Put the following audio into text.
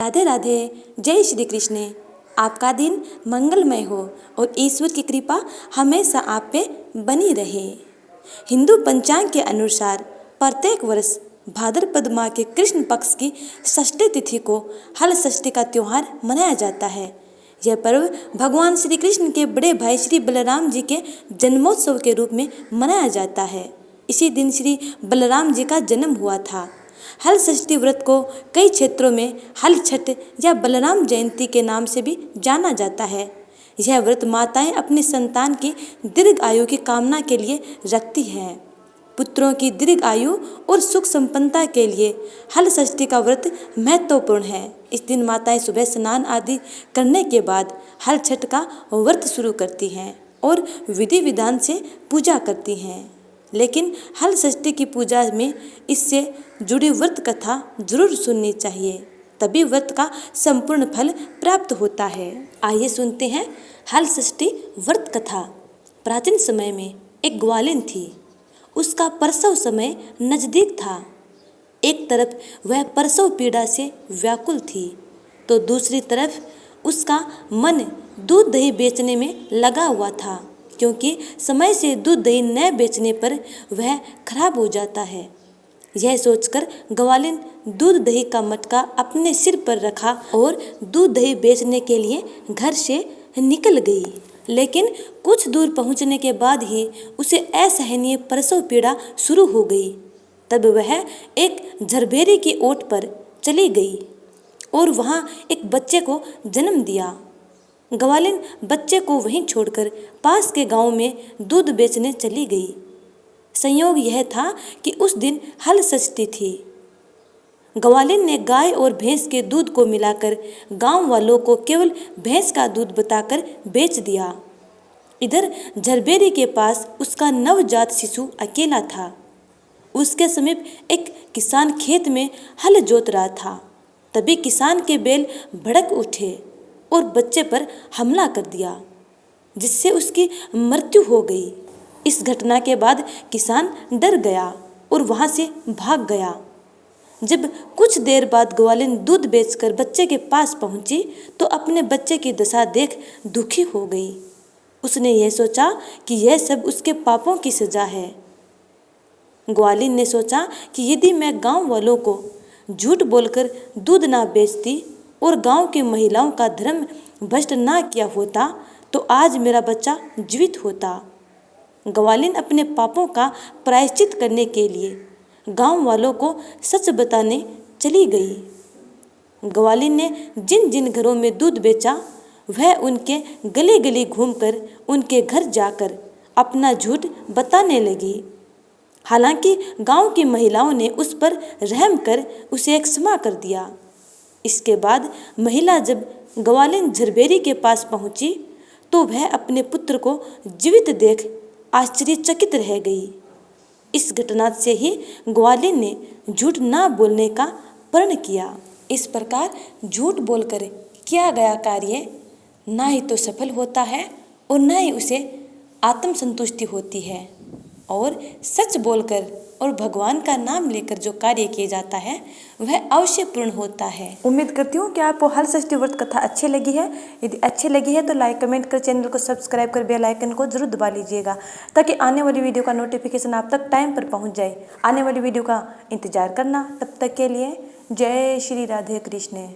राधे राधे। जय श्री कृष्ण। आपका दिन मंगलमय हो और ईश्वर की कृपा हमेशा आप पे बनी रहे। हिंदू पंचांग के अनुसार प्रत्येक वर्ष भाद्रपद माह के कृष्ण पक्ष की षष्ठी तिथि को हल षष्ठी का त्योहार मनाया जाता है। यह पर्व भगवान श्री कृष्ण के बड़े भाई श्री बलराम जी के जन्मोत्सव के रूप में मनाया जाता है। इसी दिन श्री बलराम जी का जन्म हुआ था। हल षष्ठी व्रत को कई क्षेत्रों में हल छठ या बलराम जयंती के नाम से भी जाना जाता है। यह व्रत माताएं अपनी संतान की दीर्घ आयु की कामना के लिए रखती हैं। पुत्रों की दीर्घ आयु और सुख संपन्नता के लिए हल षष्ठी का व्रत महत्वपूर्ण है। इस दिन माताएं सुबह स्नान आदि करने के बाद हल छठ का व्रत शुरू करती हैं और विधि विधान से पूजा करती हैं। लेकिन हल षष्ठी की पूजा में इससे जुड़ी व्रत कथा जरूर सुननी चाहिए, तभी व्रत का संपूर्ण फल प्राप्त होता है। आइए सुनते हैं हल षष्ठी व्रत कथा। प्राचीन समय में एक ग्वालिन थी। उसका प्रसव समय नजदीक था। एक तरफ वह प्रसव पीड़ा से व्याकुल थी तो दूसरी तरफ उसका मन दूध दही बेचने में लगा हुआ था, क्योंकि समय से दूध दही न बेचने पर वह खराब हो जाता है। यह सोचकर ग्वालिन दूध दही का मटका अपने सिर पर रखा और दूध दही बेचने के लिए घर से निकल गई। लेकिन कुछ दूर पहुंचने के बाद ही उसे असहनीय प्रसव पीड़ा शुरू हो गई। तब वह एक झरबेरी की ओट पर चली गई और वहां एक बच्चे को जन्म दिया। ग्वालिन बच्चे को वहीं छोड़कर पास के गांव में दूध बेचने चली गई। संयोग यह था कि उस दिन हल षष्ठी थी। ग्वालिन ने गाय और भैंस के दूध को मिलाकर गांव वालों को केवल भैंस का दूध बताकर बेच दिया। इधर झरबेरी के पास उसका नवजात शिशु अकेला था। उसके समीप एक किसान खेत में हल जोत रहा था। तभी किसान के बैल भड़क उठे और बच्चे पर हमला कर दिया, जिससे उसकी मृत्यु हो गई। इस घटना के बाद किसान डर गया और वहां से भाग गया। जब कुछ देर बाद ग्वालिन दूध बेचकर बच्चे के पास पहुंची तो अपने बच्चे की दशा देख दुखी हो गई। उसने यह सोचा कि यह सब उसके पापों की सजा है। ग्वालिन ने सोचा कि यदि मैं गांव वालों को झूठ बोलकर दूध ना बेचती और गांव की महिलाओं का धर्म भ्रष्ट ना किया होता तो आज मेरा बच्चा जीवित होता। ग्वालिन अपने पापों का प्रायश्चित करने के लिए गांव वालों को सच बताने चली गई। ग्वालिन ने जिन जिन घरों में दूध बेचा वह उनके गली गली घूमकर उनके घर जाकर अपना झूठ बताने लगी। हालांकि गांव की महिलाओं ने उस पर रहम कर उसे क्षमा कर दिया। इसके बाद महिला जब ग्वालिन झरबेरी के पास पहुंची तो वह अपने पुत्र को जीवित देख आश्चर्यचकित रह गई। इस घटना से ही ग्वालिन ने झूठ ना बोलने का प्रण किया। इस प्रकार झूठ बोलकर किया गया कार्य ना ही तो सफल होता है और न ही उसे आत्मसंतुष्टि होती है, और सच बोलकर और भगवान का नाम लेकर जो कार्य किया जाता है वह अवश्य पूर्ण होता है। उम्मीद करती हूँ कि आपको हल षष्ठी व्रत कथा अच्छी लगी है। यदि अच्छी लगी है तो लाइक कमेंट कर चैनल को सब्सक्राइब कर बेल आइकन को जरूर दबा लीजिएगा, ताकि आने वाली वीडियो का नोटिफिकेशन आप तक टाइम पर पहुँच जाए। आने वाली वीडियो का इंतजार करना। तब तक के लिए जय श्री राधे कृष्ण।